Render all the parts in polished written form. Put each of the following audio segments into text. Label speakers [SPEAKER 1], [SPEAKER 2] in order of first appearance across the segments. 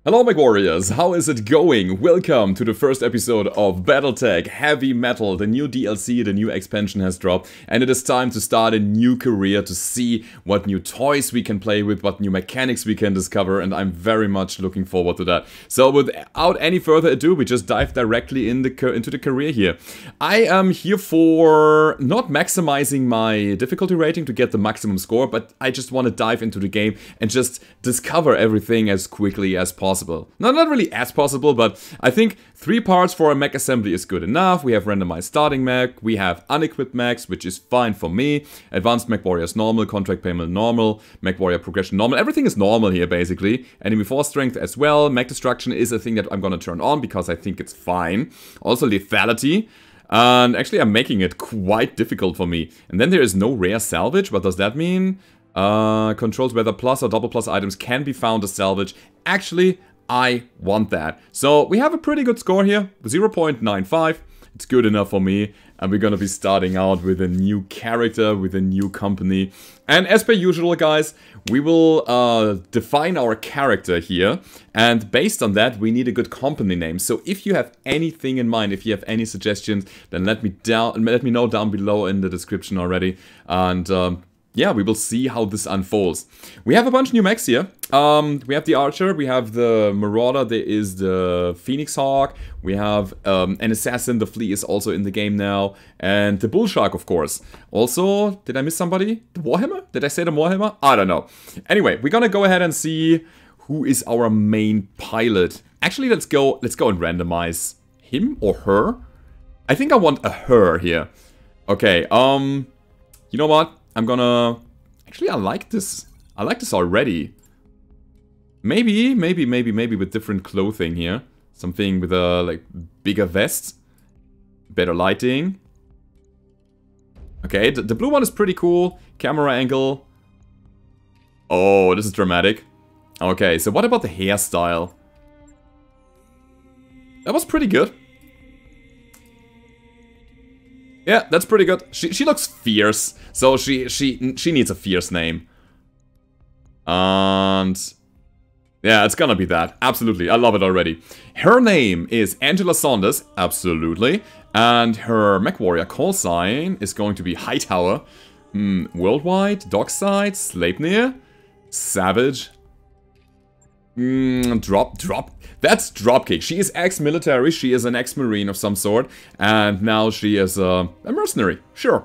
[SPEAKER 1] Hello my warriors, how is it going? Welcome to the first episode of Battletech Heavy Metal. The new DLC, the new expansion has dropped, and it is time to start a new career, to see what new toys we can play with, what new mechanics we can discover, and I'm very much looking forward to that. So without any further ado, we just dive directly into the career here. I am here for not maximizing my difficulty rating to get the maximum score, but I just want to dive into the game and just discover everything as quickly as possible. No, not really as possible, but I think 3 parts for a mech assembly is good enough. We have randomized starting mech, we have unequipped mechs, which is fine for me. Advanced mech warriors normal, contract payment normal, mech warrior progression normal. Everything is normal here basically. Enemy force strength as well. Mech destruction is a thing that I'm gonna turn on because I think it's fine. Also lethality. And actually I'm making it quite difficult for me. And then there is no rare salvage. What does that mean? Controls whether plus or double plus items can be found as salvage. Actually, I want that. So we have a pretty good score here, 0.95. It's good enough for me. And we're gonna be starting out with a new character, with a new company. And as per usual, guys, we will define our character here. And based on that, we need a good company name. So if you have anything in mind, if you have any suggestions, then let me know down below in the description already. And yeah, we will see how this unfolds. We have a bunch of new mechs here. We have the Archer, we have the Marauder, there is the Phoenix Hawk, we have an Assassin, the Flea is also in the game now, and the Bull Shark, of course. Also, did I miss somebody? The Warhammer? Did I say the Warhammer? I don't know. Anyway, we're gonna go ahead and see who is our main pilot. Actually, let's go and randomize him or her. I think I want a her here. Okay, you know what? I'm gonna... Actually, I like this. I like this already. Maybe with different clothing here. Something with a, like, bigger vest. Better lighting. Okay, the blue one is pretty cool. Camera angle. Oh, this is dramatic. Okay, so what about the hairstyle? That was pretty good. Yeah, that's pretty good. She looks fierce, so she needs a fierce name. And yeah, it's gonna be that. Absolutely, I love it already. Her name is Angela Saunders, absolutely. And her mech warrior call sign is going to be Hightower. Worldwide, Dockside, Sleipnir, Savage. Drop. That's Dropkick. She is ex-military, she is an ex-marine of some sort, and now she is a mercenary. Sure.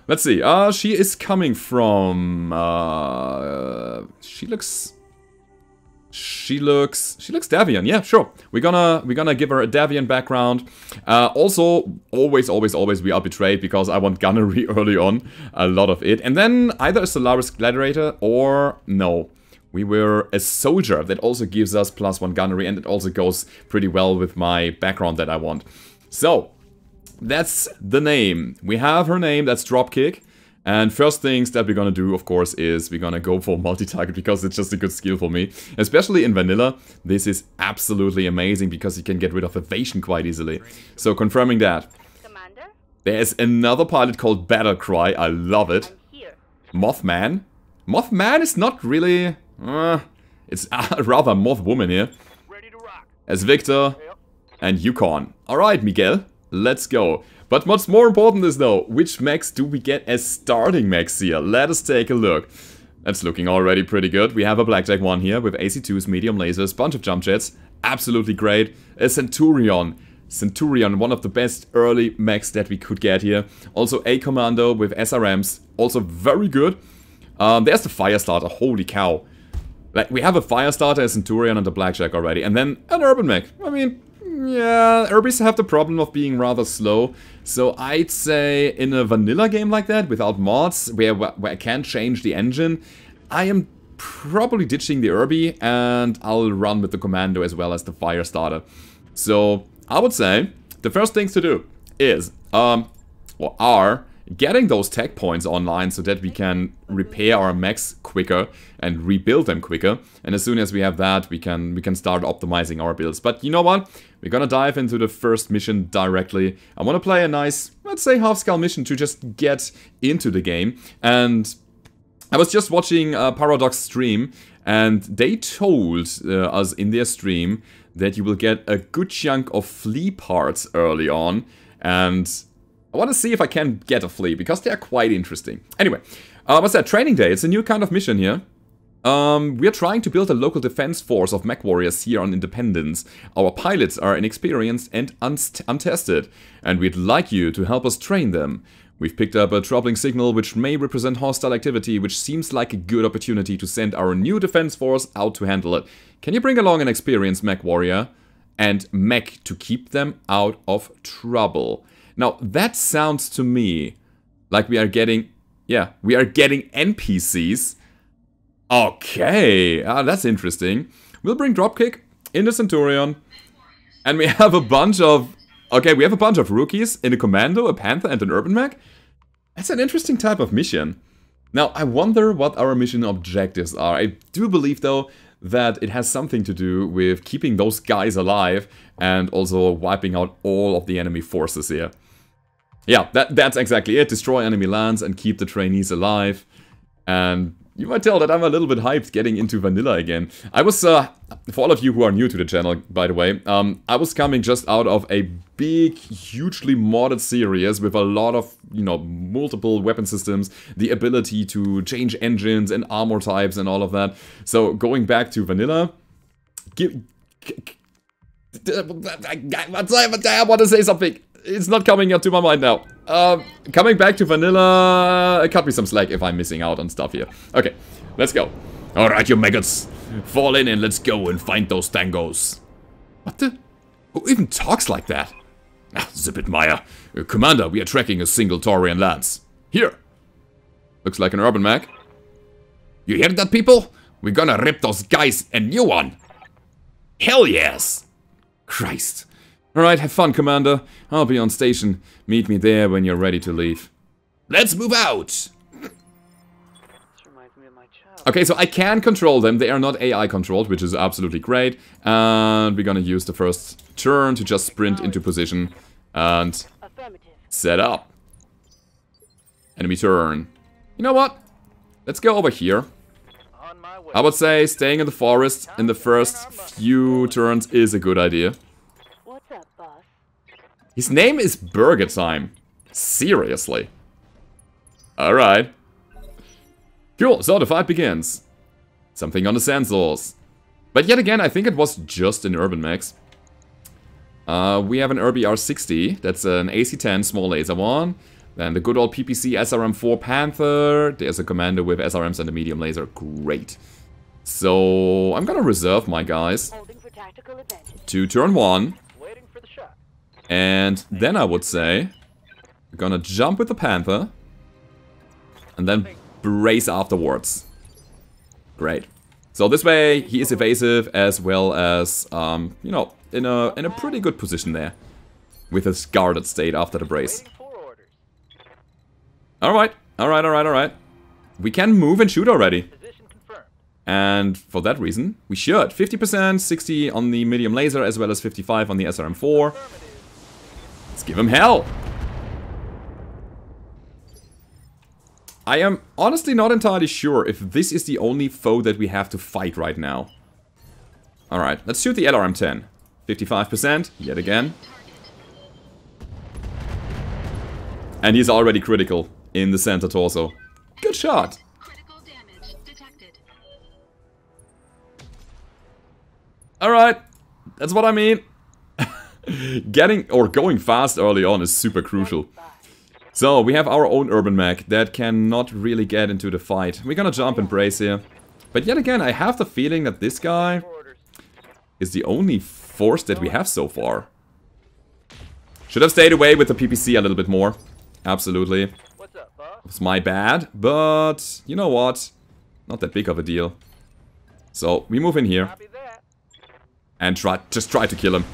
[SPEAKER 1] Let's see. She is coming from. She looks Davian. Yeah, sure. We're gonna give her a Davian background. Also, always we are betrayed because I want gunnery early on, a lot of it, and then either a Solaris Gladiator or no. We were a soldier. That also gives us +1 gunnery, and it also goes pretty well with my background that I want. So, that's the name. We have her name, that's Dropkick. And first things that we're gonna do, of course, is we're gonna go for multi-target because it's just a good skill for me. Especially in vanilla, this is absolutely amazing because you can get rid of evasion quite easily. So, confirming that.
[SPEAKER 2] Commander?
[SPEAKER 1] There's another pilot called Battlecry, I love it. Mothman. Mothman is not really... it's rather Mothwoman here.
[SPEAKER 3] Ready to rock.
[SPEAKER 1] As Victor and Yukon. Alright, Miguel, let's go. But what's more important is though, which mechs do we get as starting mechs here? Let us take a look. That's looking already pretty good. We have a Blackjack one here with AC2s, medium lasers, bunch of jump jets. Absolutely great. A Centurion. Centurion, one of the best early mechs that we could get here. Also a Commando with SRMs. Also very good. There's the Firestarter. Holy cow. Like, we have a Firestarter, a Centurion, and a Blackjack already. And then an Urban Mech. I mean, yeah, Urbies have the problem of being rather slow. So I'd say in a vanilla game like that, without mods, where I can't change the engine, I am probably ditching the Urbie, and I'll run with the Commando as well as the Firestarter. So I would say the first things to do is, are getting those tech points online so that we can repair our mechs quicker and rebuild them quicker. And as soon as we have that, we can start optimizing our builds. But you know what? We're gonna dive into the first mission directly. I want to play a nice, let's say, half-scale mission to just get into the game. And I was just watching Paradox stream, and they told us in their stream that you will get a good chunk of flea parts early on, and I want to see if I can get a flea, because they are quite interesting. Anyway, what's that? Training Day. It's a new kind of mission here. We are trying to build a local defense force of mech warriors here on Independence. Our pilots are inexperienced and untested, and we'd like you to help us train them. We've picked up a troubling signal which may represent hostile activity, which seems like a good opportunity to send our new defense force out to handle it. Can you bring along an experienced mech warrior and mech to keep them out of trouble? Now, that sounds to me like we are getting... Yeah, we are getting NPCs. Okay, that's interesting. We'll bring Dropkick in the Centurion. And we have a bunch of... Okay, we have a bunch of rookies in a Commando, a Panther, and an Urban Mech. That's an interesting type of mission. Now, I wonder what our mission objectives are. I do believe, though, that it has something to do with keeping those guys alive and also wiping out all of the enemy forces here. Yeah, that's exactly it. Destroy enemy lands and keep the trainees alive. And you might tell that I'm a little bit hyped getting into vanilla again. I was, for all of you who are new to the channel, by the way, I was coming just out of a big, hugely modded series with a lot of, you know, multiple weapon systems, the ability to change engines and armor types and all of that. So going back to vanilla, I want to say something. It's not coming up to my mind now. Coming back to vanilla, cut me some slack if I'm missing out on stuff here. Okay, let's go. Alright, you maggots. Fall in and let's go and find those tangos. What the? Who even talks like that? Ah, zip it, Maya. Commander, we are tracking a single Taurian lance. Here. Looks like an Urban Mech. You hear that, people? We're gonna rip those guys a new one. Hell yes. Christ. Alright, have fun, Commander. I'll be on station. Meet me there when you're ready to leave. Let's move out! Okay, so I can control them. They are not AI controlled, which is absolutely great. And we're gonna use the first turn to just sprint into position and set up. Enemy turn. You know what? Let's go over here. I would say staying in the forest in the first few turns is a good idea. His name is Burger Time. Seriously. Alright. Cool, so the fight begins. Something on the sensors. But yet again, I think it was just an Urban Mechs. We have an RBR-60. That's an AC-10 small laser one. Then the good old PPC SRM-4 Panther. There's a Commander with SRMs and a medium laser. Great. So, I'm gonna reserve my guys to turn 1. And then I would say, we're gonna jump with the Panther, and then brace afterwards. Great. So this way, he is evasive as well as, you know, in a pretty good position there, with his guarded state after the brace. Alright, alright. We can move and shoot already. And for that reason, we should. 50%, 60 on the medium laser, as well as 55 on the SRM-4. Let's give him hell! I am honestly not entirely sure if this is the only foe that we have to fight right now. Alright, let's shoot the LRM-10. 55%, yet again. And he's already critical in the center torso. Good shot! Alright, that's what I mean. Getting or going fast early on is super crucial. So, we have our own Urban Mech that cannot really get into the fight. We're gonna jump and brace here. But yet again, I have the feeling that this guy is the only force that we have so far. Should have stayed away with the PPC a little bit more. Absolutely. It's my bad, but you know what? Not that big of a deal. So, we move in here. And just try to kill him.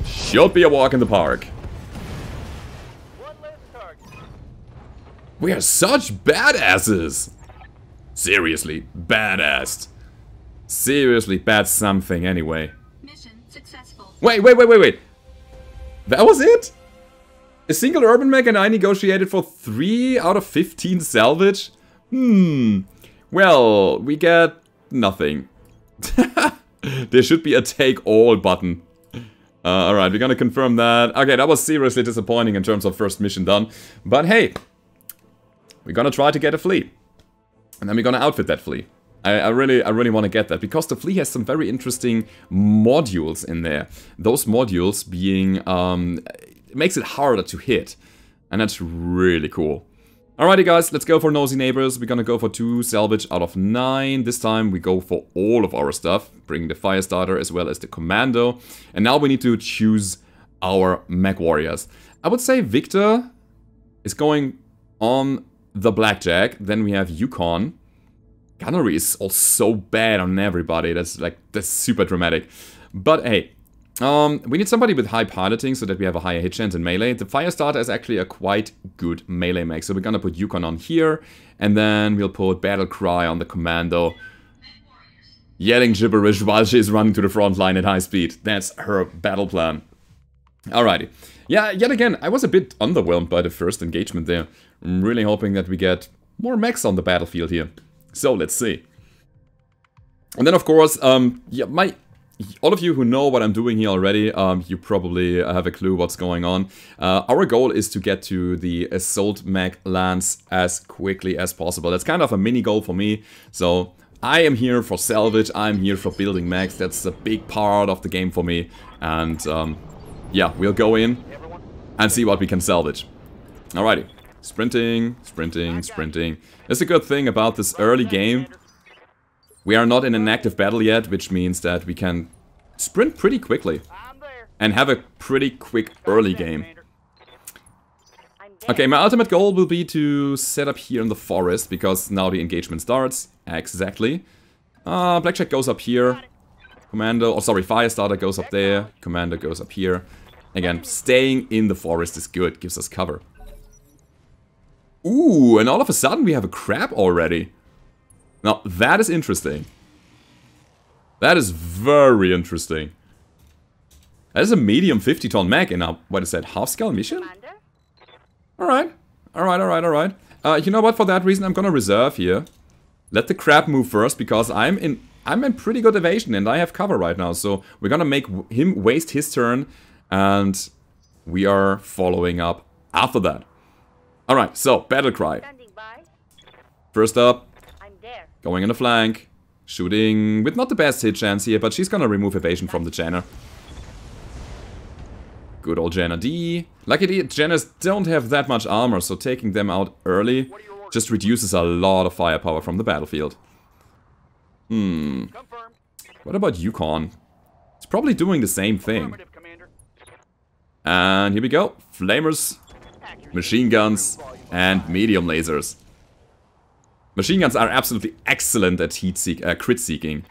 [SPEAKER 1] Should be a walk in the park. We are such badasses. Seriously, badass. Seriously, bad something anyway.
[SPEAKER 2] Mission successful.
[SPEAKER 1] Wait. That was it? A single urban mech and I negotiated for 3 out of 15 salvage? Well, we get nothing. There should be a take all button. Alright, we're gonna confirm that. Okay, that was seriously disappointing in terms of first mission done. But hey, we're gonna try to get a flea. And then we're gonna outfit that flea. I really want to get that, because the flea has some very interesting modules in there. Those modules being, it makes it harder to hit. And that's really cool. Alrighty guys, let's go for Nosy Neighbors. We're gonna go for 2 salvage out of 9. This time we go for all of our stuff. Bring the Firestarter as well as the Commando. And now we need to choose our mech warriors. I would say Victor is going on the Blackjack. Then we have Yukon. Gunnery is all so bad on everybody. That's super dramatic. But hey, we need somebody with high piloting so that we have a higher hit chance in melee. The Firestarter is actually a quite good melee mech. So we're gonna put Yukon on here. And then we'll put Battle Cry on the Commando. Yelling gibberish while she's running to the front line at high speed. That's her battle plan. Alrighty. Yeah, yet again, I was a bit underwhelmed by the first engagement there. I'm really hoping that we get more mechs on the battlefield here. So, let's see. And then, of course, yeah, all of you who know what I'm doing here already, you probably have a clue what's going on. Our goal is to get to the Assault Mech Lance as quickly as possible. That's kind of a mini goal for me. So, I am here for salvage, I'm here for building mechs. That's a big part of the game for me. And, yeah, we'll go in and see what we can salvage. Alrighty. Sprinting, sprinting, sprinting. That's a good thing about this early game. We are not in an active battle yet, which means that we can sprint pretty quickly. And have a pretty quick early game. Okay, my ultimate goal will be to set up here in the forest, because now the engagement starts. Exactly. Blackjack goes up here. Commando, oh sorry, Firestarter goes up there. Commander goes up here. Again, staying in the forest is good, gives us cover. Ooh, and all of a sudden we have a crab already. Now, that is interesting. That is very interesting. That is a medium 50-ton mech in a, what is that, half-scale mission? Alright. Alright. You know what, for that reason I'm gonna reserve here. Let the crab move first, because I'm in pretty good evasion and I have cover right now. So we're gonna make him waste his turn, and we are following up after that. Alright, so, Battle Cry. First up, going on the flank, shooting with not the best hit chance here, but she's gonna remove evasion from the Janna. Good old Janna D. Luckily, Jannas don't have that much armor, so taking them out early just reduces a lot of firepower from the battlefield. What about Yukon? It's probably doing the same thing. And here we go. Flamers. Machine guns, and medium lasers. Machine guns are absolutely excellent at crit seeking.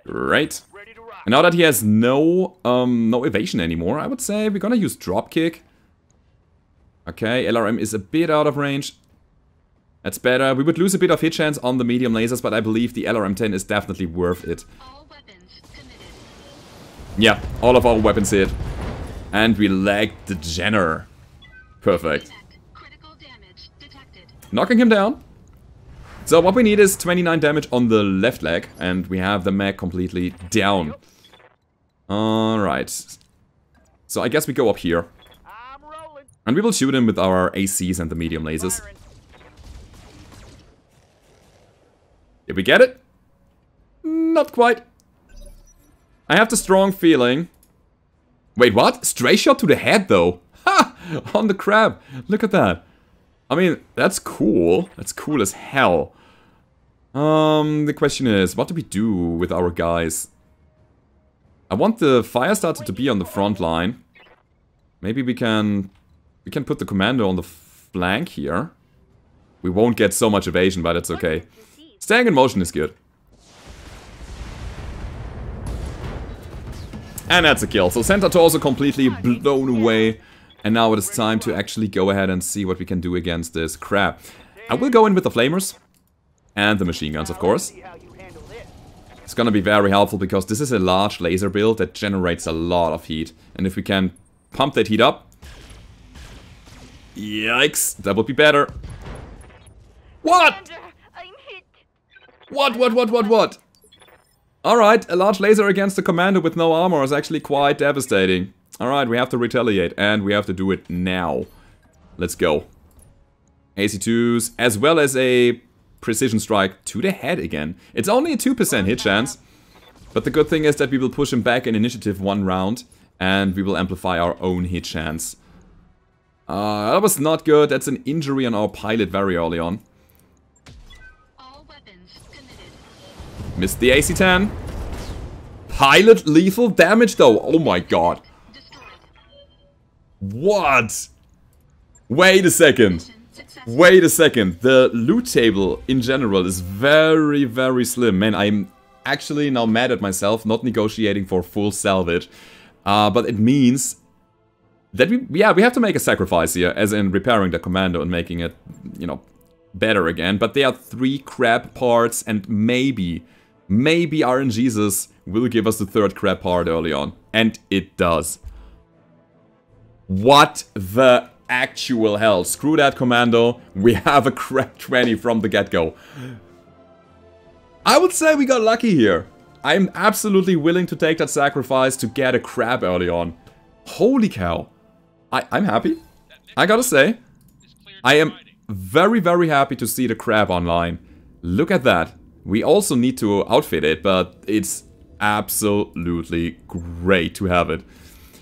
[SPEAKER 1] Right. And now that he has no evasion anymore, I would say we're gonna use dropkick. Okay, LRM is a bit out of range. That's better. We would lose a bit of hit chance on the medium lasers, but I believe the LRM-10 is definitely worth it. Yeah, all of our weapons hit. And we lagged the Jenner. Perfect. Knocking him down. So what we need is 29 damage on the left leg, and we have the mech completely down. Alright. So I guess we go up here. And we will shoot him with our ACs and the medium lasers. Did we get it? Not quite. I have the strong feeling. Wait, what? Stray shot to the head, though. Ha! On the crab. Look at that. I mean, that's cool. That's cool as hell. The question is, what do we do with our guys? I want the Firestarter to be on the front line. Maybe we can put the Commando on the flank here. We won't get so much evasion, but it's okay. Staying in motion is good. And that's a kill. So Center Torso completely blown away. And now it is time to actually go ahead and see what we can do against this crab. I will go in with the flamers. And the machine guns, of course. It's gonna be very helpful because this is a large laser build that generates a lot of heat. And if we can pump that heat up, Yikes, that would be better. What?
[SPEAKER 2] I'm hit.
[SPEAKER 1] What? Alright, a large laser against a commander with no armor is actually quite devastating. Alright, we have to retaliate, and we have to do it now. Let's go. AC2s, as well as a precision strike to the head again. It's only a 2% hit chance. But the good thing is that we will push him back in initiative 1 round. And we will amplify our own hit chance. That was not good. That's an injury on our pilot very early on.
[SPEAKER 2] All weapons committed.
[SPEAKER 1] Missed the AC-10. Pilot lethal damage though. Oh my god.
[SPEAKER 2] Destroyed.
[SPEAKER 1] What? Wait a second. Wait a second. The loot table in general is very, very slim. Man, I'm actually now mad at myself not negotiating for full salvage. But it means that we have to make a sacrifice here, as in repairing the commando and making it, you know, better again. But there are 3 crab parts, and maybe RNGesus will give us the 3rd crab part early on. And it does. What the actual hell? Screw that commando. We have a crab 20 from the get-go. I would say we got lucky here. I'm absolutely willing to take that sacrifice to get a crab early on. Holy cow. I'm happy. I gotta say, I am very, very happy to see the crab online. Look at that. We also need to outfit it, but it's absolutely great to have it.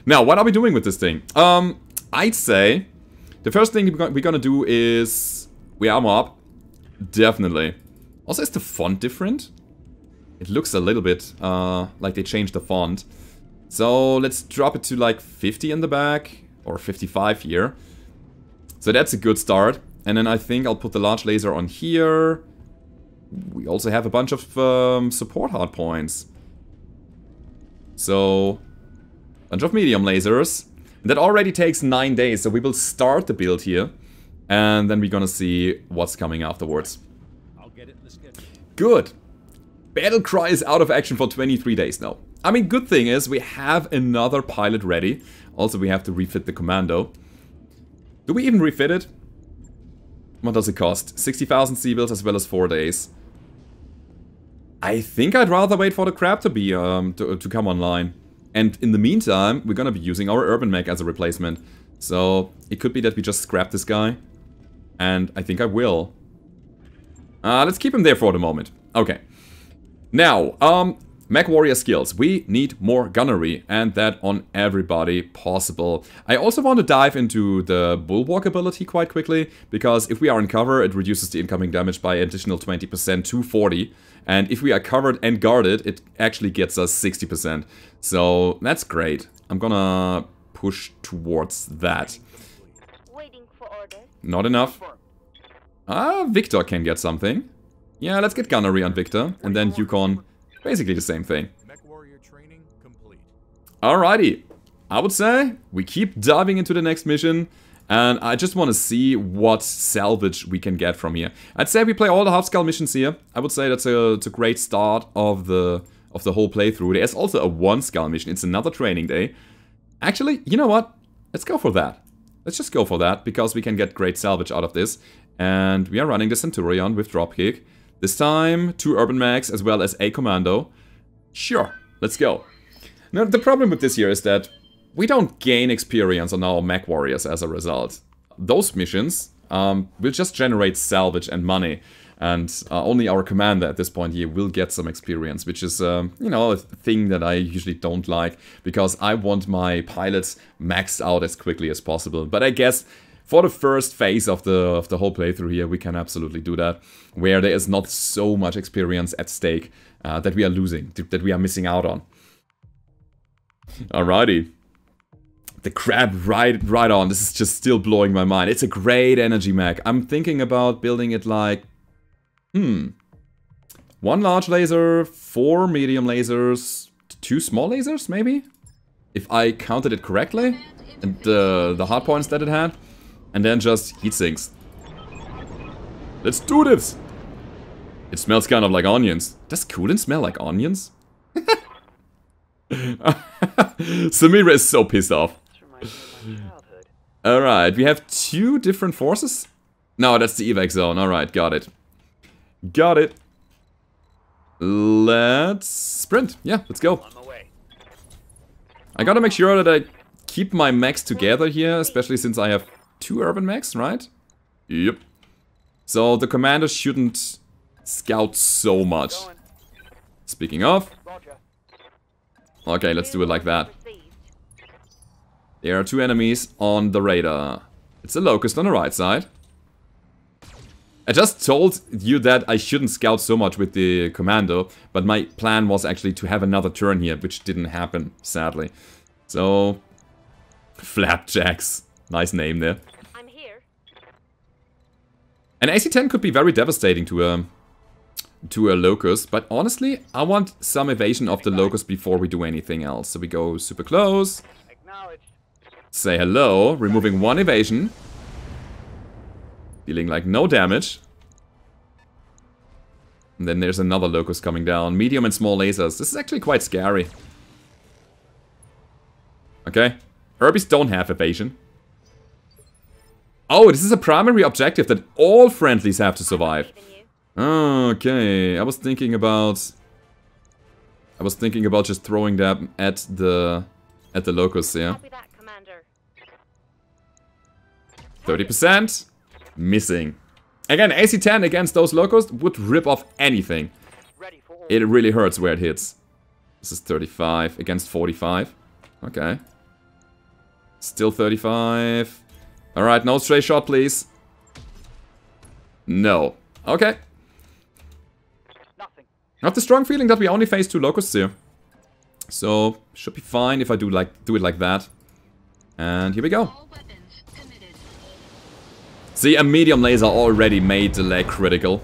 [SPEAKER 1] Now, what are we doing with this thing? I'd say the first thing we're gonna do is we armor up. Definitely. Also, is the font different? It looks a little bit like they changed the font. So let's drop it to like 50 in the back. Or 55 here. So that's a good start. And then I think I'll put the large laser on here. We also have a bunch of support hardpoints. So, bunch of medium lasers. That already takes 9 days, so we will start the build here. And then we're gonna see what's coming afterwards.
[SPEAKER 3] I'll get it in the schedule.
[SPEAKER 1] Good. Battlecry is out of action for 23 days now. I mean, good thing is we have another pilot ready. Also, we have to refit the commando. Do we even refit it? What does it cost? 60,000 C-bills as well as 4 days. I think I'd rather wait for the crab to be to come online. And in the meantime, we're gonna be using our urban mech as a replacement. So it could be that we just scrap this guy. And I think I will. Let's keep him there for the moment. Okay. Now, Mech Warrior skills. We need more gunnery, and that on everybody possible. I also want to dive into the Bulwark ability quite quickly, because if we are in cover, it reduces the incoming damage by an additional 20% to 40. And if we are covered and guarded, it actually gets us 60%. So that's great. I'm gonna push towards that.
[SPEAKER 2] Waiting for orders.
[SPEAKER 1] Not enough. Victor can get something. Yeah, let's get gunnery on Victor, and then Yukon. Basically the same thing.
[SPEAKER 3] Mech Warrior training complete.
[SPEAKER 1] Alrighty. I would say we keep diving into the next mission. And I just want to see what salvage we can get from here. I'd say we play all the half skull missions here. I would say that's a great start of the whole playthrough. There's also a 1 skull mission. It's another training day. Actually, you know what? Let's go for that. Let's just go for that, because we can get great salvage out of this. And we are running the Centurion with dropkick. This time, 2 urban mechs as well as a commando. Sure, let's go. Now, the problem with this here is that we don't gain experience on our mech warriors as a result. Those missions will just generate salvage and money. And only our commander at this point here will get some experience, which is, you know, a thing that I usually don't like, because I want my pilots maxed out as quickly as possible. But I guess for the first phase of the whole playthrough here, we can absolutely do that, where there is not so much experience at stake that we are losing, that we are missing out on. Alrighty. The crab right on. This is just still blowing my mind. It's a great energy mech. I'm thinking about building it like... 1 large laser, 4 medium lasers, 2 small lasers, maybe? If I counted it correctly. And the hardpoints that it had. And then just heat sinks. Let's do this! It smells kind of like onions. Does Coolant smell like onions? Samira is so pissed off.
[SPEAKER 4] This reminds me of my childhood.
[SPEAKER 1] Alright, we have 2 different forces. No, that's the evac zone. Alright, got it. Got it. Let's sprint. Yeah, let's go.
[SPEAKER 3] On my way.
[SPEAKER 1] I gotta make sure that I keep my mechs together here, especially since I have 2 urban mechs, right? Yep. So the commander shouldn't scout so much.
[SPEAKER 3] Going.
[SPEAKER 1] Speaking of,
[SPEAKER 3] Roger.
[SPEAKER 1] okay, let's do it like that.
[SPEAKER 2] Received.
[SPEAKER 1] There are 2 enemies on the radar. It's a locust on the right side. I just told you that I shouldn't scout so much with the commando, but my plan was actually to have another turn here, which didn't happen, sadly. So, Flapjacks. Nice name there.
[SPEAKER 2] I'm here.
[SPEAKER 1] An AC-10 could be very devastating to a locust, but honestly, I want some evasion of the locust before we do anything else. So we go super close,
[SPEAKER 3] Acknowledged.
[SPEAKER 1] say hello, removing 1 evasion. Dealing like no damage. And then there's another locust coming down. Medium and small lasers. This is actually quite scary. Okay. Herbies don't have evasion. Oh, this is a primary objective that all friendlies have to survive. Okay. I was thinking about just throwing them at the locusts, yeah.
[SPEAKER 2] Copy that, Commander.
[SPEAKER 1] 30%. Missing. Again, AC-10 against those locusts would rip off anything.
[SPEAKER 3] Ready for order.
[SPEAKER 1] It really hurts where it hits. This is 35 against 45. Okay. Still 35. Alright, no stray shot, please. No. Okay.
[SPEAKER 3] Nothing.
[SPEAKER 1] I have the strong feeling that we only face 2 locusts here. So, should be fine if I do it like that. And here we go.
[SPEAKER 2] All weapons committed.
[SPEAKER 1] See, a medium laser already made the leg critical.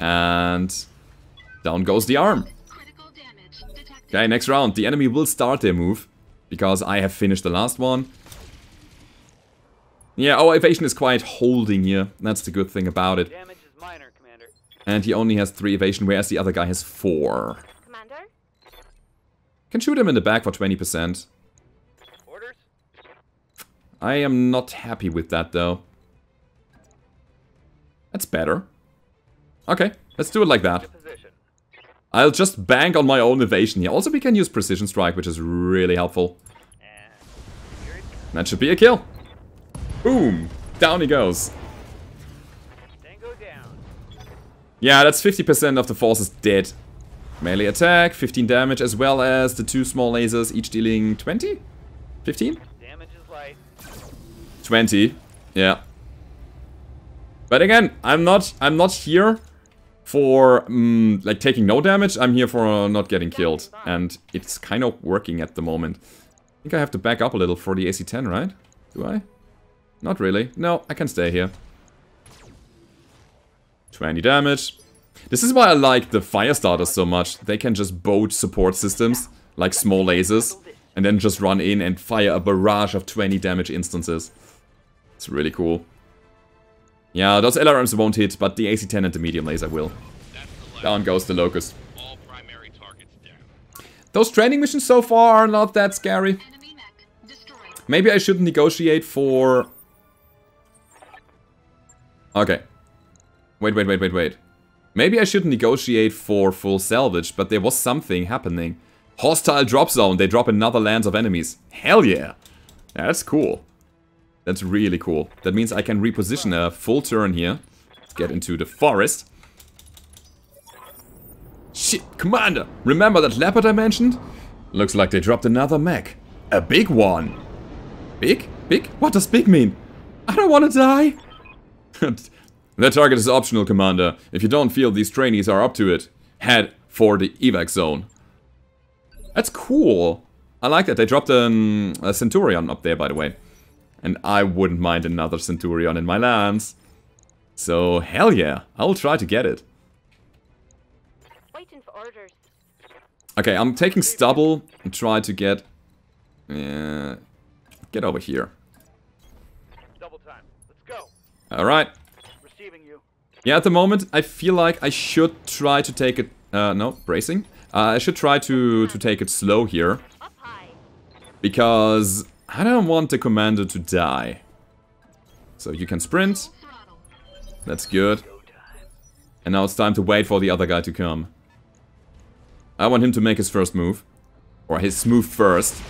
[SPEAKER 1] And down goes the arm.
[SPEAKER 2] Critical damage detected.
[SPEAKER 1] Okay, next round. The enemy will start their move. Because I have finished the last one. Yeah, our evasion is quite holding here. That's the good thing about it.
[SPEAKER 3] Damage is minor, Commander.
[SPEAKER 1] And he only has 3 evasion, whereas the other guy has 4.
[SPEAKER 2] Commander?
[SPEAKER 1] Can shoot him in the back for 20%.
[SPEAKER 3] Orders?
[SPEAKER 1] I am not happy with that, though. That's better. Okay, let's do it like that.
[SPEAKER 3] Position.
[SPEAKER 1] I'll just bank on my own evasion here. Also, we can use Precision Strike, which is really helpful.
[SPEAKER 3] And here it comes.
[SPEAKER 1] That should be a kill. Boom! Down he goes.
[SPEAKER 3] Tango down.
[SPEAKER 1] Yeah, that's 50% of the force is dead. Melee attack, 15 damage, as well as the 2 small lasers, each dealing 20? 15?
[SPEAKER 3] Damage is light.
[SPEAKER 1] 20. Yeah. But again, I'm not here for like taking no damage. I'm here for not getting killed, and it's kind of working at the moment. I think I have to back up a little for the AC-10, right? Do I? Not really. No, I can stay here. 20 damage. This is why I like the fire starters so much. They can just boat support systems, like small lasers, and then just run in and fire a barrage of 20 damage instances. It's really cool. Yeah, those LRMs won't hit, but the AC-10 and the medium laser will. Down goes the locust.
[SPEAKER 4] All primary targets down.
[SPEAKER 1] Those training missions so far are not that scary.
[SPEAKER 2] Enemy mech destroyed.
[SPEAKER 1] Maybe I shouldn't negotiate for... Okay. Wait. Maybe I shouldn't negotiate for full salvage, but there was something happening. Hostile drop zone. They drop another lands of enemies. Hell yeah. That's cool. That's really cool. That means I can reposition a full turn here. Let's get into the forest. Shit, Commander! Remember that leopard I mentioned? Looks like they dropped another mech. A big one. Big? Big? What does big mean? I don't want to die. That target is optional, Commander. If you don't feel these trainees are up to it, head for the evac zone. That's cool. I like that. They dropped a Centurion up there, by the way. And I wouldn't mind another Centurion in my lands. So, hell yeah. I'll try to get it.
[SPEAKER 2] Waiting for orders.
[SPEAKER 1] Okay, I'm taking stubble and try to get... get over here.
[SPEAKER 3] Double time. Let's go.
[SPEAKER 1] Alright.
[SPEAKER 3] Receiving you.
[SPEAKER 1] Yeah, at the moment, I feel like I should try to take it... no, bracing. I should try to take it slow here.
[SPEAKER 2] Up high.
[SPEAKER 1] Because I don't want the commander to die. So you can sprint.
[SPEAKER 2] Throttle.
[SPEAKER 1] That's good. And now it's time to wait for the other guy to come. I want him to make his first move. Or his move first.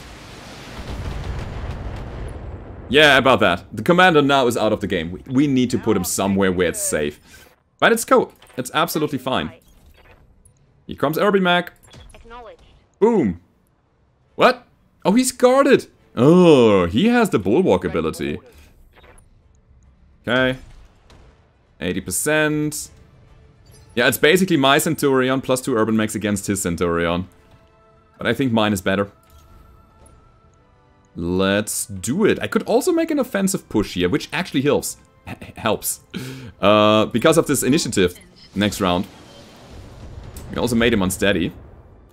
[SPEAKER 1] Yeah, about that. The commander now is out of the game. We need to put him somewhere where it's safe. But it's cool. It's absolutely fine. Here comes Urban Mech.
[SPEAKER 2] Acknowledged.
[SPEAKER 1] Boom. What? Oh, he's guarded. Oh, he has the bulwark ability. Okay. 80%. Yeah, it's basically my Centurion plus 2 Urban Mechs against his Centurion. But I think mine is better. Let's do it. I could also make an offensive push here, which actually helps. Because of this initiative next round. We also made him unsteady.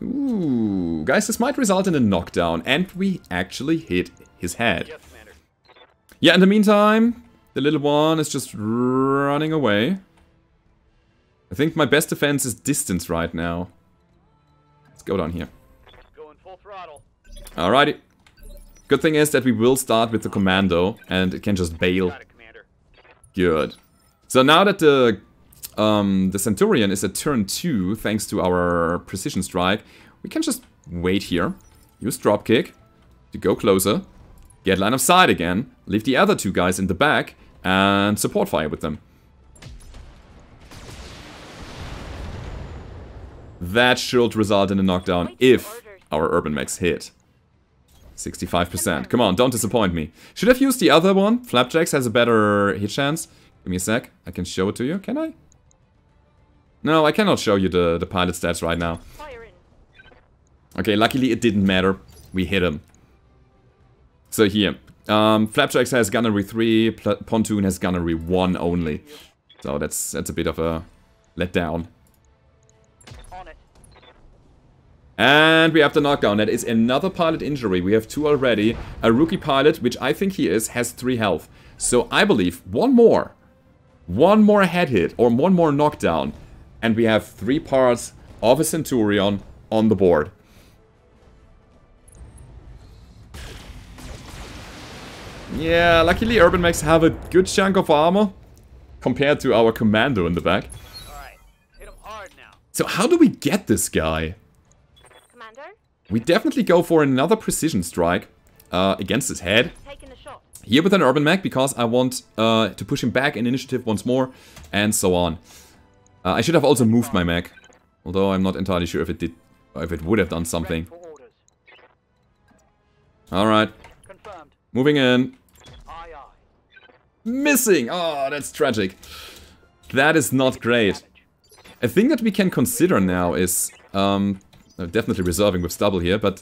[SPEAKER 1] Ooh, guys, this might result in a knockdown. And we actually hit his head.
[SPEAKER 3] Yes, Commander.
[SPEAKER 1] Yeah, in the meantime, the little one is just running away. I think my best defense is distance right now. Let's go down here.
[SPEAKER 3] Going full throttle.
[SPEAKER 1] Alrighty. Good thing is that we will start with the commando and it can just bail.
[SPEAKER 3] Got it, Commander.
[SPEAKER 1] Good. So now that the Centurion is at turn 2, thanks to our precision strike, we can just wait here, use dropkick to go closer, get line of sight again, leave the other 2 guys in the back, and support fire with them. That should result in a knockdown if our Urban Mechs hit. 65%. Come on, don't disappoint me. Should have used the other one. Flapjacks has a better hit chance. Give me a sec. I can show it to you. Can I? No, I cannot show you the pilot stats right now.
[SPEAKER 2] Fire in.
[SPEAKER 1] Okay, luckily it didn't matter. We hit him. So here. Flapjacks has gunnery 3. Pontoon has gunnery 1 only. So that's a bit of a letdown.
[SPEAKER 3] On it.
[SPEAKER 1] And we have the knockdown. That is another pilot injury. We have 2 already. A rookie pilot, which I think he is, has 3 health. So I believe one more head hit or one more knockdown. And we have 3 parts of a Centurion on the board. Yeah, luckily Urban Mechs have a good chunk of armor compared to our commando in the back.
[SPEAKER 3] Alright. Hit him hard now.
[SPEAKER 1] So how do we get this guy?
[SPEAKER 2] Commander,
[SPEAKER 1] We definitely go for another precision strike against his head.
[SPEAKER 2] taking the shot.
[SPEAKER 1] Here with an Urban Mech because I want to push him back in initiative once more and so on. I should have also moved my mech, although I'm not entirely sure if it did, or if it would have done something.
[SPEAKER 3] Ready for orders.
[SPEAKER 1] Alright,
[SPEAKER 3] Confirmed.
[SPEAKER 1] moving in.
[SPEAKER 3] Aye, aye.
[SPEAKER 1] Missing! Oh, that's tragic. That is not great. A thing that we can consider now is, definitely reserving with stubble here, but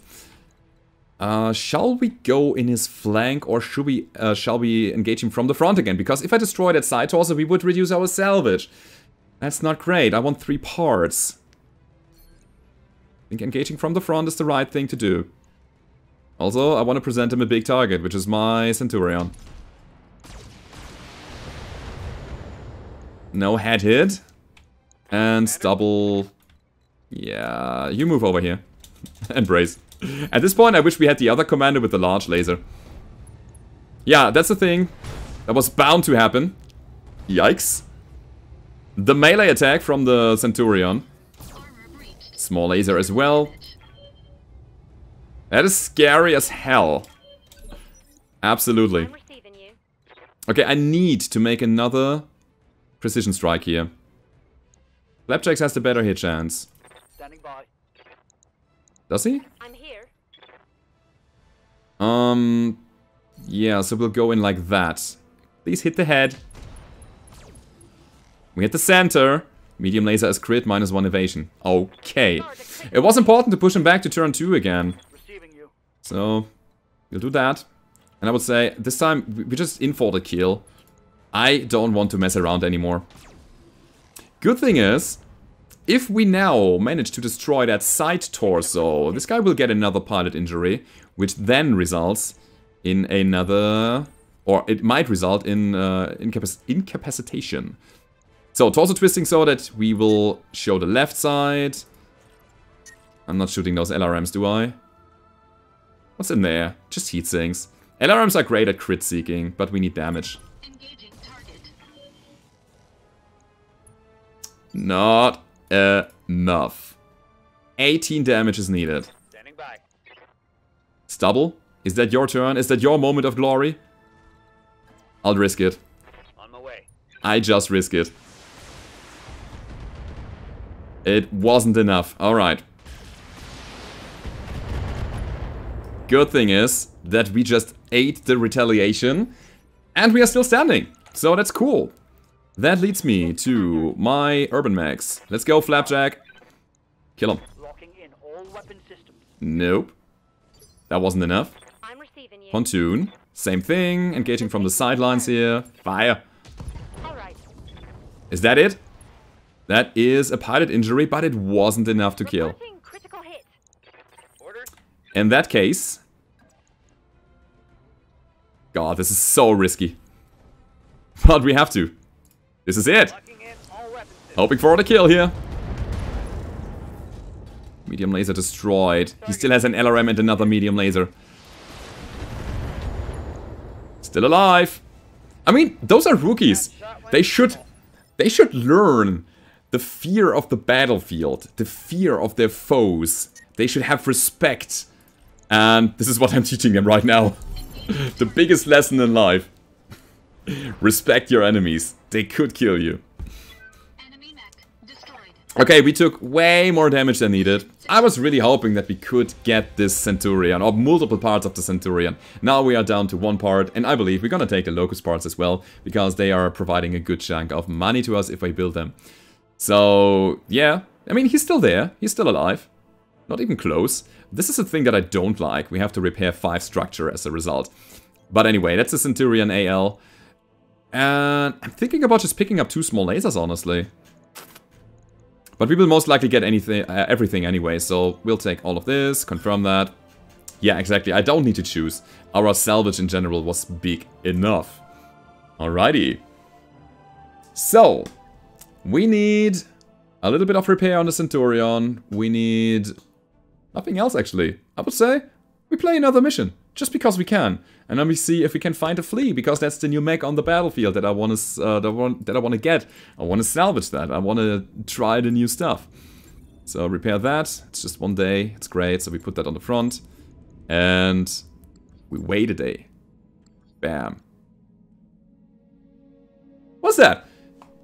[SPEAKER 1] shall we go in his flank or shall we engage him from the front again? Because if I destroy that side torso, we would reduce our salvage. That's not great. I want 3 parts. I think engaging from the front is the right thing to do. Also, I want to present him a big target, which is my Centurion. No head hit. And stubble. Yeah, you move over here. And brace. At this point, I wish we had the other commander with the large laser. Yeah, that's the thing. That was bound to happen. Yikes. The melee attack from the Centurion.
[SPEAKER 2] Armor breached.
[SPEAKER 1] Small laser as well. That is scary as hell. Absolutely.
[SPEAKER 2] I'm receiving you.
[SPEAKER 1] Okay, I need to make another precision strike here. Flapjacks has the better hit chance.
[SPEAKER 3] Standing by.
[SPEAKER 1] Does he?
[SPEAKER 2] I'm here.
[SPEAKER 1] Yeah, so we'll go in like that. Please hit the head. We hit the center. Medium laser is crit, -1 evasion. Okay. It was important to push him back to turn 2 again.
[SPEAKER 3] Receiving you.
[SPEAKER 1] So, we'll do that. And I would say, this time, we just in for the kill. I don't want to mess around anymore. Good thing is, if we now manage to destroy that side torso, this guy will get another pilot injury, which then results in another... or it might result in incapacitation. So, torso twisting so that we will show the left side. I'm not shooting those LRMs, do I? What's in there? Just heat sinks. LRMs are great at crit seeking, but we need damage.
[SPEAKER 2] Engaging target.
[SPEAKER 1] Not enough. 18 damage is needed.
[SPEAKER 3] Standing by.
[SPEAKER 1] Stubble, is that your turn? Is that your moment of glory? I'll risk it.
[SPEAKER 3] On my way.
[SPEAKER 1] I just risk it. It wasn't enough. Alright. Good thing is that we just ate the retaliation and we are still standing. So that's cool. That leads me to my Urban Max. Let's go, Flapjack. Kill him.
[SPEAKER 3] Locking in all weapon systems.
[SPEAKER 1] Nope. That wasn't enough.
[SPEAKER 2] I'm receiving you.
[SPEAKER 1] Pontoon. Same thing. Engaging from the sidelines here. Fire.
[SPEAKER 2] All right.
[SPEAKER 1] Is that it? That is a pilot injury, but it wasn't enough to kill.
[SPEAKER 2] Reporting critical hit.
[SPEAKER 3] Order.
[SPEAKER 1] In that case... God, this is so risky. But we have to. This is it.
[SPEAKER 3] Locking in all weapon systems.
[SPEAKER 1] Hoping for the kill here. Medium laser destroyed. He still has an LRM and another medium laser. Still alive. I mean, those are rookies. They should learn the fear of the battlefield, the fear of their foes. They should have respect. And this is what I'm teaching them right now. The biggest lesson in life. Respect your enemies. They could kill you.
[SPEAKER 2] Enemy mech destroyed.
[SPEAKER 1] Okay, we took way more damage than needed. I was really hoping that we could get this Centurion, or multiple parts of the Centurion. Now we are down to one part, and I believe we're gonna take the Locust parts as well, because they are providing a good chunk of money to us if we build them. So, yeah. I mean, he's still there. He's still alive. Not even close. This is a thing that I don't like. We have to repair 5 structure as a result. But anyway, that's a Centurion AL. And I'm thinking about just picking up 2 small lasers, honestly. But we will most likely get anything, everything anyway, so we'll take all of this, confirm that. Yeah, exactly, I don't need to choose. Our salvage in general was big enough. Alrighty. So, we need a little bit of repair on the Centurion. We need nothing else, actually. I would say we play another mission, just because we can. And then we see if we can find a flea, because that's the new mech on the battlefield that I want to get. I want to salvage that. I want to try the new stuff. So repair that. It's just 1 day. It's great. So we put that on the front, and we wait a day. Bam. What's that?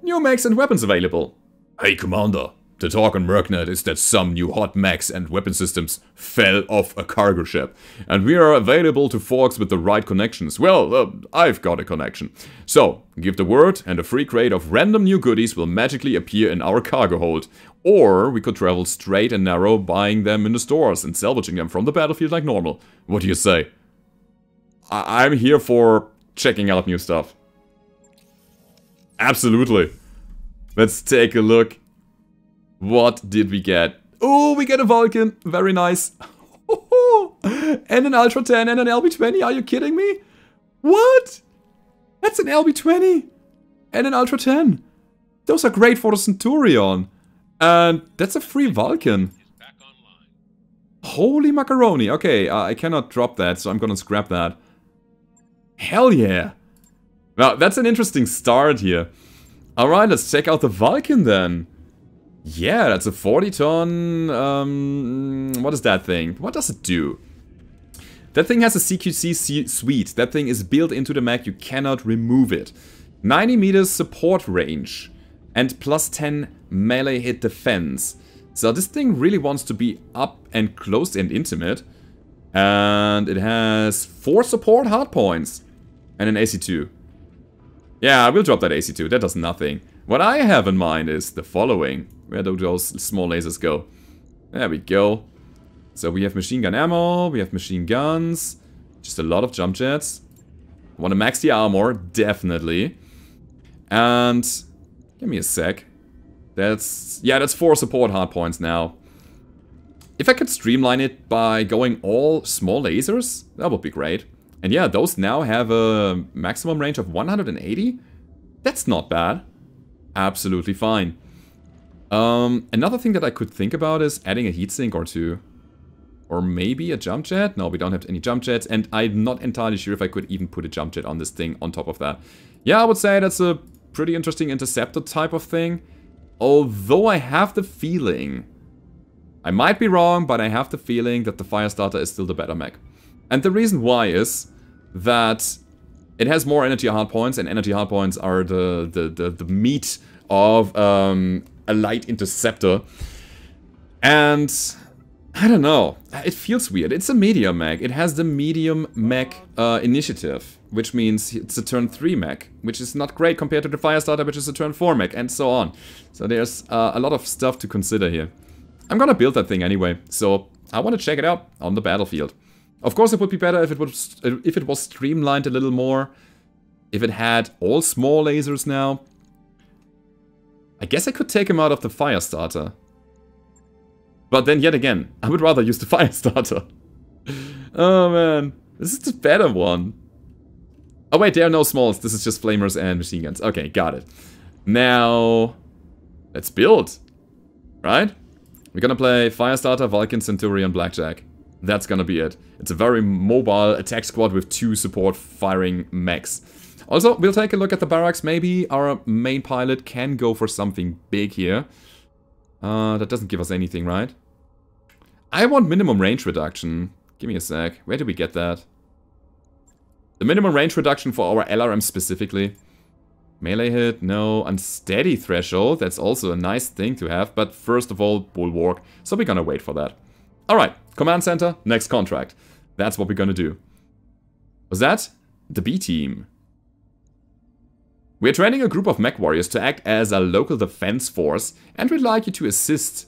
[SPEAKER 1] New mechs and weapons available. Hey, Commander. The talk on Mercnet is that some new hot mechs and weapon systems fell off a cargo ship, and we are available to folks with the right connections. Well, I've got a connection. So, give the word and a free crate of random new goodies will magically appear in our cargo hold. Or we could travel straight and narrow, buying them in the stores and salvaging them from the battlefield like normal. What do you say? I'm here for checking out new stuff. Absolutely. Let's take a look. What did we get? Oh, we get a Vulcan. Very nice. And an Ultra 10 and an LB20. Are you kidding me? What? That's an LB20 and an Ultra 10. Those are great for the Centurion. And that's a free Vulcan.
[SPEAKER 4] Back online.
[SPEAKER 1] Holy macaroni. Okay, I cannot drop that, so I'm gonna scrap that. Hell yeah. Now, that's an interesting start here. Alright, let's check out the Vulcan then. Yeah, that's a 40-ton... what is that thing? What does it do? That thing has a CQC suite. That thing is built into the mech. You cannot remove it. 90 meters support range. And plus 10 melee hit defense. So this thing really wants to be up and close and intimate. And it has 4 support hardpoints. And an AC2. Yeah, I will drop that AC2. That does nothing. What I have in mind is the following. Where do those small lasers go? There we go. So we have machine gun ammo, we have machine guns, just a lot of jump jets. I want to max the armor, definitely. And give me a sec. That's 4 support hardpoints now. If I could streamline it by going all small lasers, that would be great. And yeah, those now have a maximum range of 180. That's not bad. Absolutely fine. Another thing that I could think about is adding a heatsink or 2. Or maybe a jump jet? No, we don't have any jump jets. And I'm not entirely sure if I could even put a jump jet on this thing on top of that. Yeah, I would say that's a pretty interesting interceptor type of thing. Although I have the feeling, I might be wrong, but I have the feeling that the Firestarter is still the better mech. And the reason why is that it has more energy hardpoints, and energy hardpoints are the meat of a light interceptor. And I don't know, it feels weird. It's a medium mech. It has the medium mech initiative, which means it's a turn 3 mech, which is not great compared to the Firestarter, which is a turn 4 mech, and so on. So there's a lot of stuff to consider here. I'm gonna build that thing anyway, so I want to check it out on the battlefield. Of course, it would be better if it was streamlined a little more. If it had all small lasers now. I guess I could take him out of the Firestarter. But then yet again, I would rather use the Firestarter. Oh man, this is the better one. Oh wait, there are no smalls. This is just flamers and machine guns. Okay, got it. Now, let's build. Right? We're gonna play Firestarter, Vulcan, Centurion, Blackjack. That's gonna be it. It's a very mobile attack squad with 2 support firing mechs. Also, we'll take a look at the barracks. Maybe our main pilot can go for something big here. That doesn't give us anything, right? I want minimum range reduction. Give me a sec. Where did we get that? The minimum range reduction for our LRM specifically. Melee hit, no. Unsteady threshold, that's also a nice thing to have. But first of all, bulwark. So we're gonna wait for that. Alright, command center, next contract. That's what we're gonna do. Was that the B team? We're training a group of mech warriors to act as a local defense force, and we'd like you to assist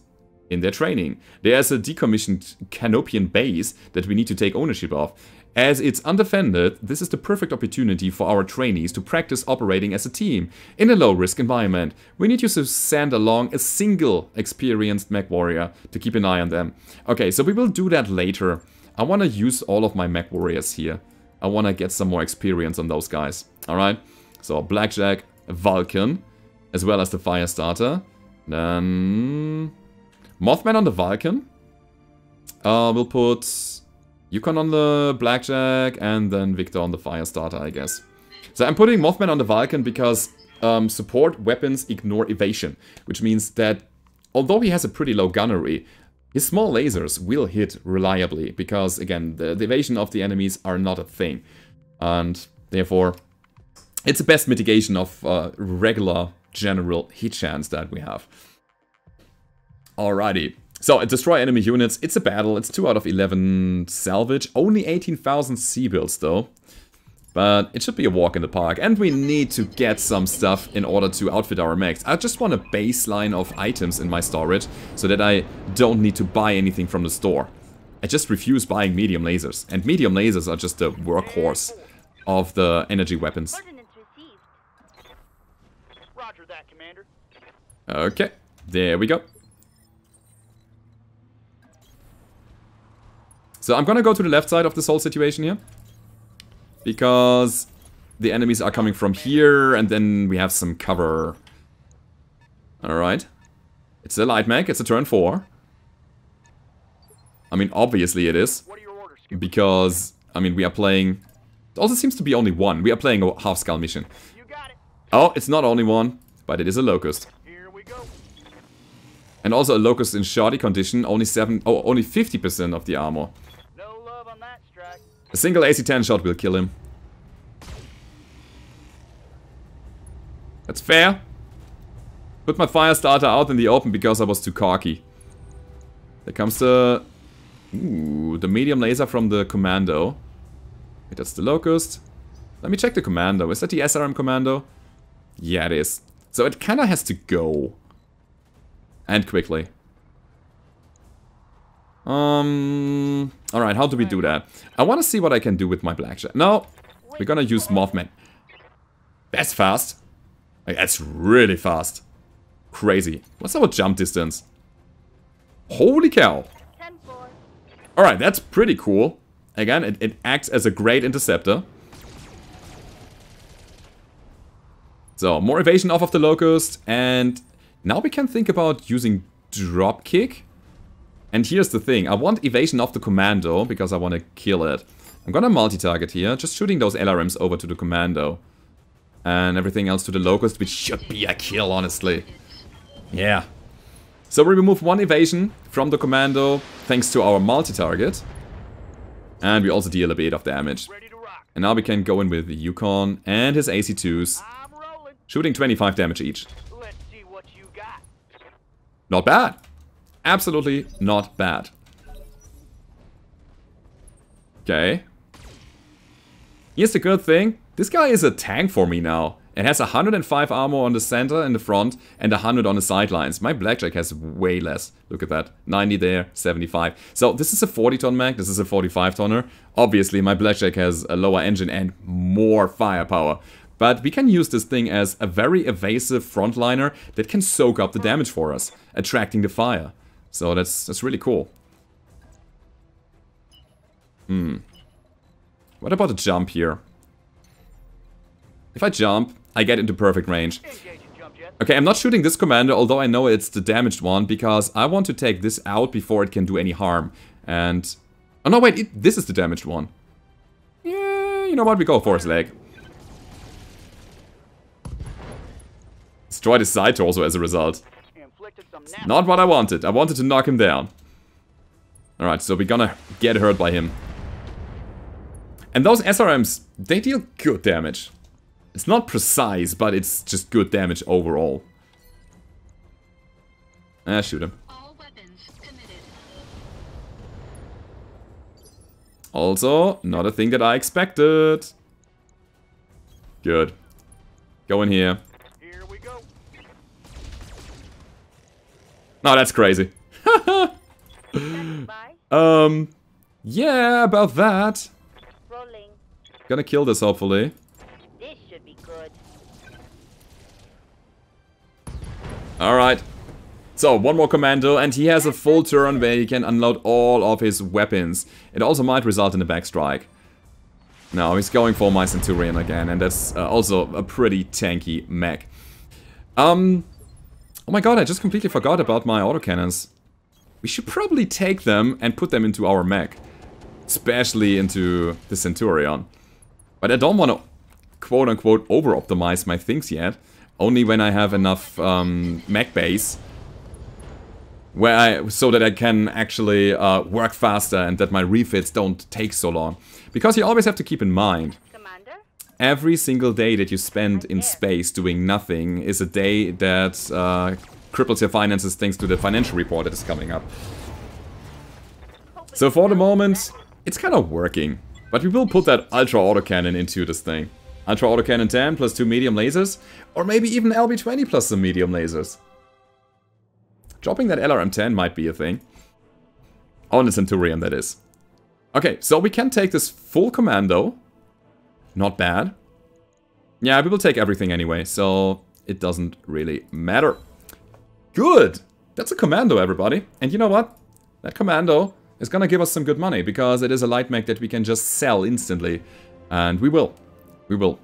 [SPEAKER 1] in their training. There's a decommissioned Canopian base that we need to take ownership of. As it's undefended, this is the perfect opportunity for our trainees to practice operating as a team in a low-risk environment. We need you to send along a single experienced mech warrior to keep an eye on them. Okay, so we will do that later. I want to use all of my mech warriors here. I want to get some more experience on those guys. Alright? So, Blackjack, Vulcan, as well as the Firestarter. Then Mothman on the Vulcan. We'll put Yukon on the Blackjack, and then Victor on the Firestarter, I guess. So I'm putting Mothman on the Vulcan because support weapons ignore evasion. Which means that, although he has a pretty low gunnery, his small lasers will hit reliably. Because, again, the evasion of the enemies are not a thing. And, therefore, it's the best mitigation of regular general hit chance that we have. Alrighty. So, destroy enemy units. It's a battle. It's 2 out of 11 salvage. Only 18,000 C-builds, though. But it should be a walk in the park. And we need to get some stuff in order to outfit our mechs. I just want a baseline of items in my storage so that I don't need to buy anything from the store. I just refuse buying medium lasers. And medium lasers are just the workhorse of the energy weapons.
[SPEAKER 2] Ordnance received.
[SPEAKER 3] Roger that, Commander.
[SPEAKER 1] Okay, there we go. So I'm gonna go to the left side of this whole situation here. Because the enemies are coming from here, and then we have some cover. Alright. It's a light mech, it's a turn 4. I mean, obviously it is.
[SPEAKER 3] What are your orders, Skipper?
[SPEAKER 1] Because, I mean, we are playing... It also seems to be only one. We are playing a half-skull mission.
[SPEAKER 3] You got it.
[SPEAKER 1] Oh, it's not only one, but it is a Locust.
[SPEAKER 3] Here we go.
[SPEAKER 1] And also a Locust in shoddy condition, only 50% of the armor.
[SPEAKER 3] No love on that strike.
[SPEAKER 1] A single AC-10 shot will kill him. That's fair. Put my Firestarter out in the open because I was too cocky. There comes the... Ooh, the medium laser from the Commando. Okay, that's the Locust. Let me check the Commando. Is that the SRM Commando? Yeah, it is. So it kinda has to go. And quickly. Alright, how do we do that? I wanna see what I can do with my Blackjack. No, we're gonna use Mothman. That's fast. Like, that's really fast. Crazy. What's our jump distance? Holy cow.
[SPEAKER 2] 10-4.
[SPEAKER 1] Alright, that's pretty cool. Again, it acts as a great interceptor. So, more evasion off of the Locust. And now we can think about using Dropkick. And here's the thing. I want evasion of the commando because I want to kill it. I'm gonna multi-target here. Just shooting those LRMs over to the commando. And everything else to the locust, which should be a kill, honestly. Yeah. So we remove 1 evasion from the commando thanks to our multi-target. And we also deal a bit of damage.
[SPEAKER 3] Ready to rock.
[SPEAKER 1] And now we can go in with the Yukon and his AC2s.
[SPEAKER 3] I'm rolling.
[SPEAKER 1] Shooting 25 damage each.
[SPEAKER 3] Let's see what you got.
[SPEAKER 1] Not bad. Absolutely not bad. Okay. Here's the good thing. This guy is a tank for me now. It has 105 armor on the center and the front and 100 on the sidelines. My Blackjack has way less. Look at that. 90 there, 75. So this is a 40-ton mag, this is a 45-tonner. Obviously my Blackjack has a lower engine and more firepower. But we can use this thing as a very evasive frontliner that can soak up the damage for us, attracting the fire. So that's really cool. What about a jump here? If I jump, I get into perfect range.
[SPEAKER 3] Engaging jump jet.
[SPEAKER 1] Okay, I'm not shooting this commander, although I know it's the damaged one, because I want to take this out before it can do any harm. And... oh no, wait, this is the damaged one. Yeah, you know what, we go for his leg. Destroyed his side torso as a result.
[SPEAKER 3] Inflicted some nasty.
[SPEAKER 1] Not what I wanted. I wanted to knock him down. Alright, so we're gonna get hurt by him. And those SRMs, they deal good damage. It's not precise, but it's just good damage overall. Shoot him.
[SPEAKER 5] All weapons committed.
[SPEAKER 1] Also, not a thing that I expected. Good. Go in here.
[SPEAKER 3] Here we go.
[SPEAKER 1] No, that's crazy.
[SPEAKER 2] Standing by.
[SPEAKER 1] Yeah, about that.
[SPEAKER 2] Rolling.
[SPEAKER 1] Gonna kill this, hopefully.
[SPEAKER 2] This should be good.
[SPEAKER 1] Alright. So, one more commando, and he has a full turn where he can unload all of his weapons. It also might result in a backstrike. No, he's going for my Centurion again, and that's also a pretty tanky mech. Oh my god, I just completely forgot about my autocannons. We should probably take them and put them into our mech. Especially into the Centurion. But I don't want to quote-unquote over-optimize my things yet. Only when I have enough mech base. So that I can actually work faster and that my refits don't take so long. Because you always have to keep in mind,
[SPEAKER 2] Commander?
[SPEAKER 1] every single day that you spend in space doing nothing is a day that cripples your finances thanks to the financial report that is coming up. So for the moment, it's kind of working. But we will put that Ultra Autocannon into this thing. Ultra Autocannon 10 plus 2 medium lasers. Or maybe even LB20 plus some medium lasers. Dropping that LRM-10 might be a thing. On the Centurion, that is. Okay, so we can take this full commando. Not bad. Yeah, we will take everything anyway, so it doesn't really matter. Good! That's a commando, everybody. And you know what? That commando is gonna give us some good money, because it is a light mech that we can just sell instantly. And we will. We will.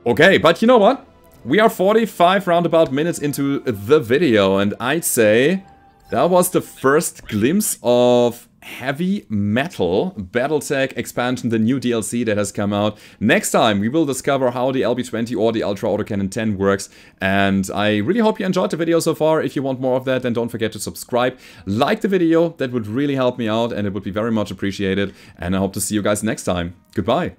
[SPEAKER 1] Okay, but you know what? We are 45 roundabout minutes into the video, and I'd say that was the first glimpse of Heavy Metal Battletech expansion, the new DLC that has come out. Next time we will discover how the LB20 or the Ultra Autocannon 10 works, and I really hope you enjoyed the video so far. If you want more of that, then don't forget to subscribe, like the video, that would really help me out and it would be very much appreciated, and I hope to see you guys next time. Goodbye.